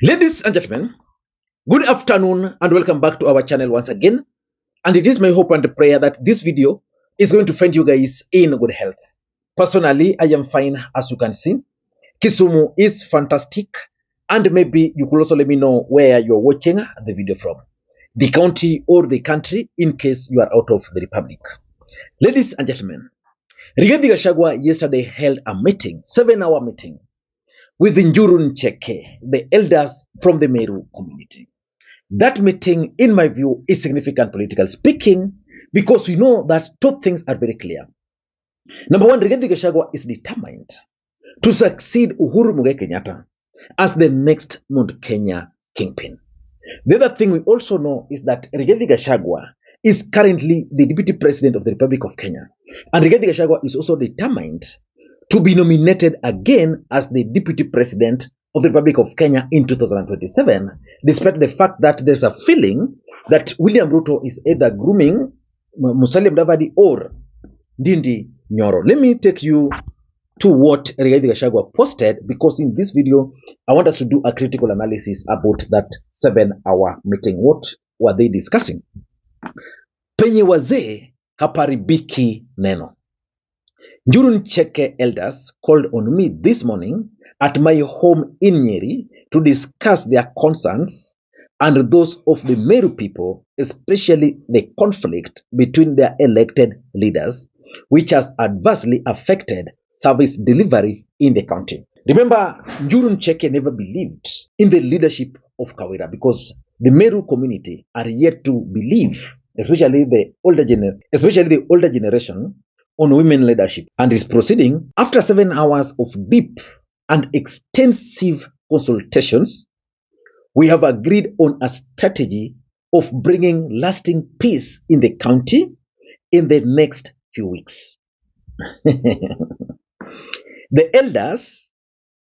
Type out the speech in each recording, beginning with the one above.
Ladies and gentlemen, good afternoon and welcome back to our channel once again. And it is my hope and prayer that this video is going to find you guys in good health. Personally, I am fine as you can see. Kisumu is fantastic. And maybe you could also let me know where you're watching the video from. The county or the country in case you are out of the republic. Ladies and gentlemen, Rigathi Gachagua yesterday held a meeting, 7-hour meeting, with Njuri Ncheke, the elders from the Meru community. That meeting, in my view, is significant politically speaking because we know that two things are very clear. Number one, Rigathi Gachagua is determined to succeed Uhuru Kenyatta as the next Mount Kenya kingpin. The other thing we also know is that Rigathi Gachagua is currently the Deputy President of the Republic of Kenya. And Rigathi Gachagua is also determined to be nominated again as the Deputy President of the Republic of Kenya in 2027, despite the fact that there's a feeling that William Ruto is either grooming Musalia Mudavadi or Ndindi Nyoro. Let me take you to what Rigathi Gachagua posted, because in this video, I want us to do a critical analysis about that 7-hour meeting. What were they discussing? Penye wazee haparibiki neno. Njuri Ncheke elders called on me this morning at my home in Nyeri to discuss their concerns and those of the Meru people, especially the conflict between their elected leaders, which has adversely affected service delivery in the county. Remember, Njuri Ncheke never believed in the leadership of Kawira because the Meru community are yet to believe, especially the older generation, on women leadership, and is proceeding after 7 hours of deep and extensive consultations. We have agreed on a strategy of bringing lasting peace in the county in the next few weeks. The elders,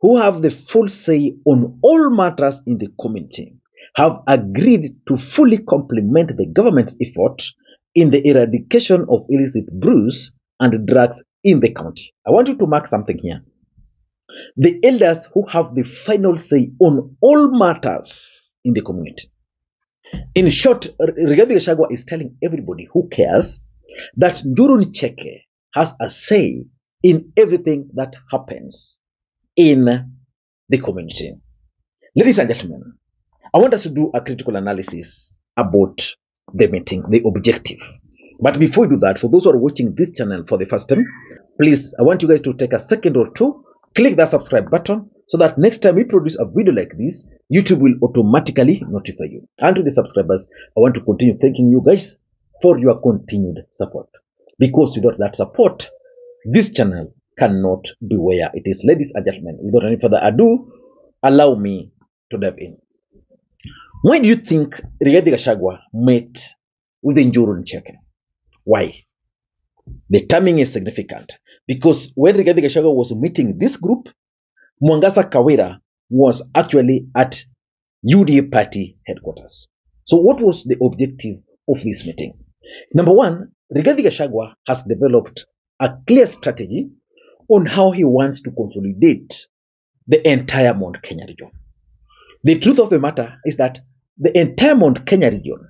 who have the full say on all matters in the community, have agreed to fully complement the government's effort in the eradication of illicit brews and drugs in the county. I want you to mark something here. The elders who have the final say on all matters in the community. In short, Rigathi Gachagua is telling everybody who cares that Njuri Ncheke has a say in everything that happens in the community. Ladies and gentlemen, I want us to do a critical analysis about the meeting, the objective. But before we do that, for those who are watching this channel for the first time, please, I want you guys to take a second or two, click that subscribe button so that next time we produce a video like this, YouTube will automatically notify you. And to the subscribers, I want to continue thanking you guys for your continued support. Because without that support, this channel cannot be where it is. Ladies and gentlemen, without any further ado, allow me to dive in. Why do you think Rigathi Gachagua met with Njuri Ncheke? Why? The timing is significant because when Rigathi Gachagua was meeting this group, Mwangasa Kawira was actually at UDA party headquarters. So what was the objective of this meeting? Number one, Rigathi Gachagua has developed a clear strategy on how he wants to consolidate the entire Mount Kenya region. The truth of the matter is that the entire Mount Kenya region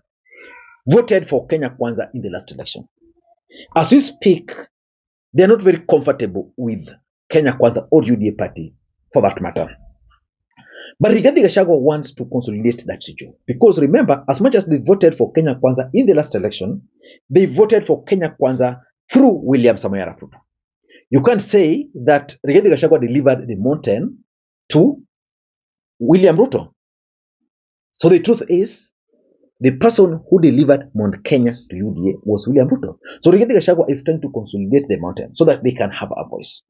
voted for Kenya Kwanza in the last election. As we speak, they are not very comfortable with Kenya Kwanza or UDA party for that matter. But Rigathi Gachagua wants to consolidate that region because remember, as much as they voted for Kenya Kwanza in the last election, they voted for Kenya Kwanza through William Samoei Ruto. You can't say that Rigathi Gachagua delivered the mountain to William Ruto. So the truth is, the person who delivered Mount Kenya to UDA was William Ruto. So Rigathi Gachagua is trying to consolidate the mountain so that they can have a voice.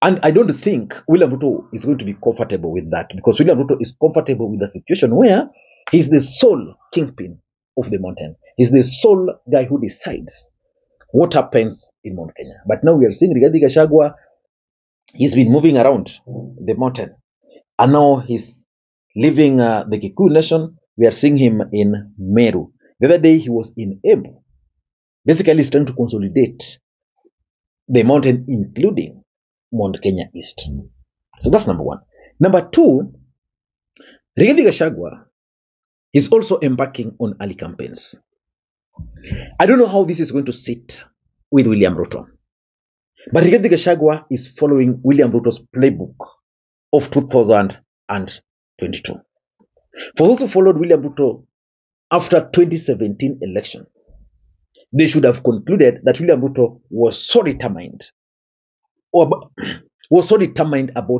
And I don't think William Ruto is going to be comfortable with that because William Ruto is comfortable with the situation where he's the sole kingpin of the mountain. He's the sole guy who decides what happens in Mount Kenya. But now we are seeing Rigathi Gachagua, he's been moving around the mountain. And now he's leaving the Kikuyu nation. We are seeing him in Meru. The other day he was in Embu. Basically, he's trying to consolidate the mountain, including Mount Kenya East. So that's number one. Number two, Rigathi Gachagua is also embarking on early campaigns. I don't know how this is going to sit with William Ruto, but Rigathi Gachagua is following William Ruto's playbook of 2022. For those who followed William Ruto after 2017 election, they should have concluded that William Ruto was so determined about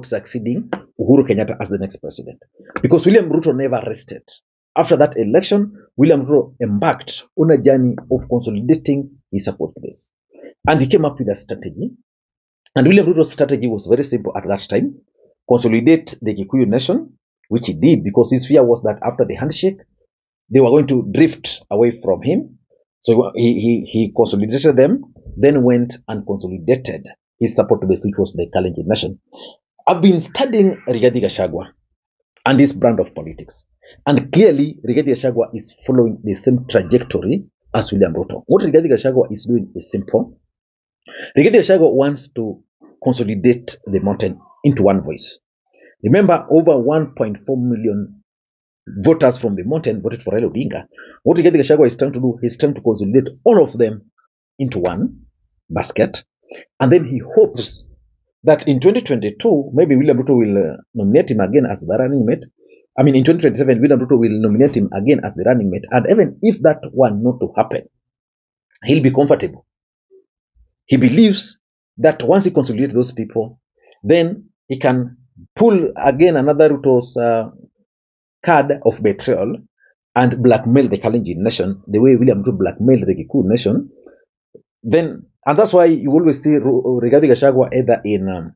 succeeding Uhuru Kenyatta as the next president. Because William Ruto never rested. After that election, William Ruto embarked on a journey of consolidating his support base. And he came up with a strategy. And William Ruto's strategy was very simple at that time. Consolidate the Kikuyu nation, which he did because his fear was that after the handshake, they were going to drift away from him. So he consolidated them, then went and consolidated his support base, which was the Kalenjin nation. I've been studying Rigathi Gachagua and his brand of politics. And clearly, Rigathi Gachagua is following the same trajectory as William Ruto. What Rigathi Gachagua is doing is simple. Rigathi Gachagua wants to consolidate the mountain into one voice. Remember, over 1.4 million voters from the mountain voted for Raila Odinga. What Rigathi Gachagua is trying to do, he's trying to consolidate all of them into one basket. And then he hopes that in 2022, maybe William Ruto will nominate him again as the running mate. I mean, in 2027, William Ruto will nominate him again as the running mate. And even if that were not to happen, he'll be comfortable. He believes that once he consolidates those people, then he can pull again another Ruto's card of betrayal and blackmail the Kalenjin nation the way William Ruto blackmailed the Kikuyu nation. Then, and that's why you always see Rigathi Gachagua either in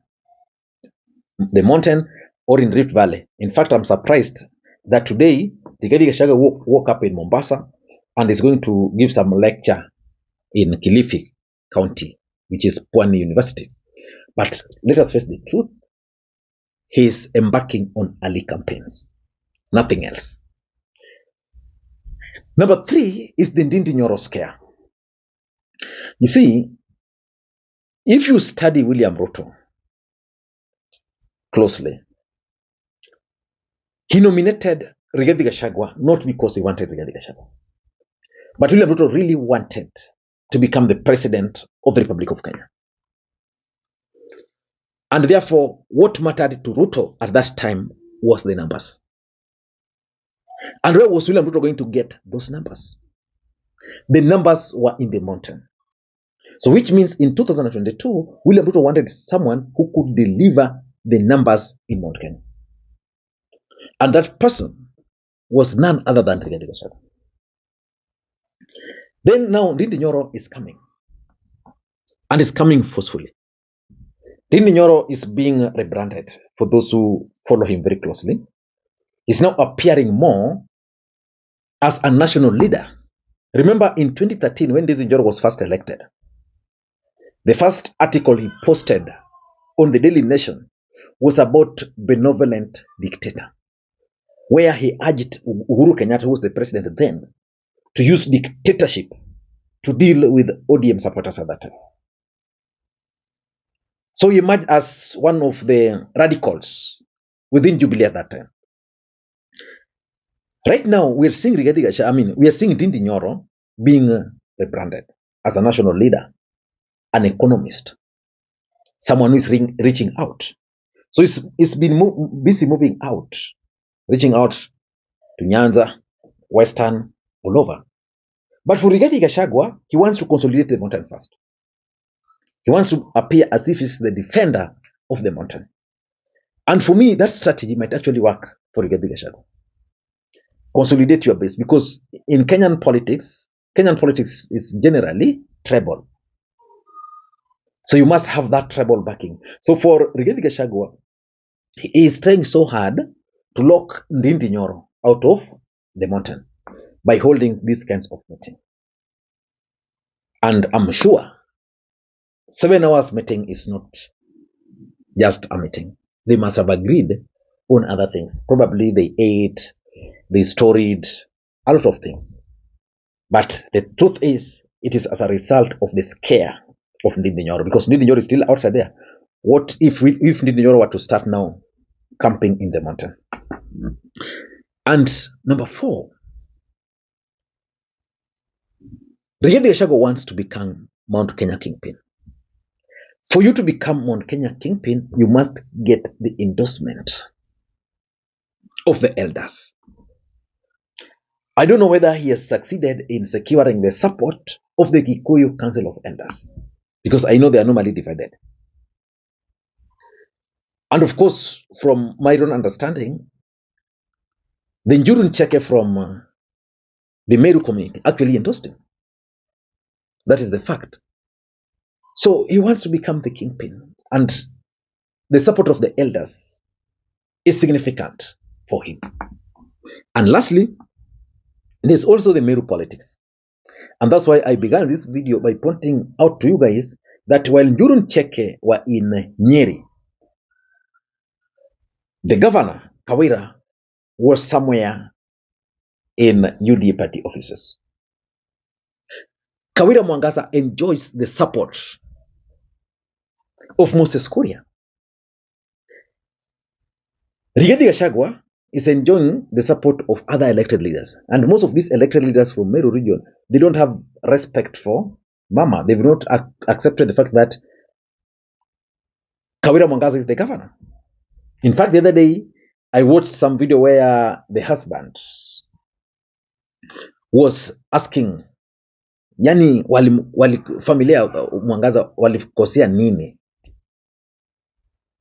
the mountain or in Rift Valley. In fact, I'm surprised that today Rigathi Gachagua woke up in Mombasa and is going to give some lecture in Kilifi County, which is Pwani University. But let us face the truth. He is embarking on early campaigns. Nothing else. Number 3 is the Ndindi Nyoro scare. You see, if you study William Ruto closely, he nominated Rigathi Gachagua not because he wanted Rigathi Gachagua, but William Ruto really wanted to become the president of the Republic of Kenya. And therefore, what mattered to Ruto at that time was the numbers. And where was William Ruto going to get those numbers? The numbers were in the mountain. So which means in 2022, William Ruto wanted someone who could deliver the numbers in Mount Kenya. And that person was none other than Rigathi Gachagua. Then now Ndindi Nyoro is coming. And is coming forcefully. Ndindi Nyoro is being rebranded for those who follow him very closely. He's now appearing more as a national leader. Remember in 2013 when Ndindi Nyoro was first elected, the first article he posted on the Daily Nation was about benevolent dictator, where he urged Uhuru Kenyatta, who was the president then, to use dictatorship to deal with ODM supporters at that time. So he emerged as one of the radicals within Jubilee at that time. Right now, we are seeing Rigathi Gachagua, we are seeing Ndindi Nyoro being rebranded as a national leader, an economist, someone who is reaching out. So it's been busy moving out, reaching out to Nyanza, Western, all over. But for Rigathi Gachagua, he wants to consolidate the mountain first. He wants to appear as if he's the defender of the mountain. And for me, that strategy might actually work for Rigathi Gachagua. Consolidate your base, because in Kenyan politics is generally tribal. So you must have that tribal backing. So for Rigathi Gachagua, he is trying so hard to lock Ndindi Nyoro out of the mountain by holding these kinds of meetings. And I'm sure 7 hours meeting is not just a meeting. They must have agreed on other things. Probably they ate, they storied, a lot of things. But the truth is, it is as a result of the scare of Ndindi Nyoro, because Ndindi Nyoro is still outside there. What if Ndindi Nyoro were to start now camping in the mountain? And number 4, Rigathi Gachagua wants to become Mount Kenya Kingpin. For you to become Mount Kenya Kingpin, you must get the endorsement of the elders. I don't know whether he has succeeded in securing the support of the Kikuyu Council of Elders, because I know they are normally divided. And of course, from my own understanding, the Njuri Ncheke from the Meru community actually endorsed him. That is the fact. So he wants to become the kingpin, and the support of the elders is significant for him. And lastly, there's also the Meru politics. And that's why I began this video by pointing out to you guys that while Njuri Ncheke were in Nyeri, the governor, Kawira, was somewhere in UDA party offices. Kawira Mwangaza enjoys the support of Moses Kuria. Rigathi Gachagua is enjoying the support of other elected leaders. And most of these elected leaders from Meru region, they don't have respect for Mama. They've not accepted the fact that Kawira Mwangaza is the governor. In fact, the other day, I watched some video where the husband was asking, yani familia Mwangaza walikosea nini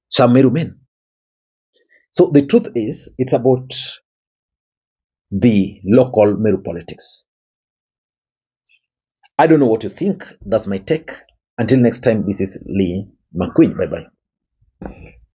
some Meru men. So the truth is, it's about the local Meru politics. I don't know what you think. That's my take. Until next time, this is Lee Makwiny. Bye-bye.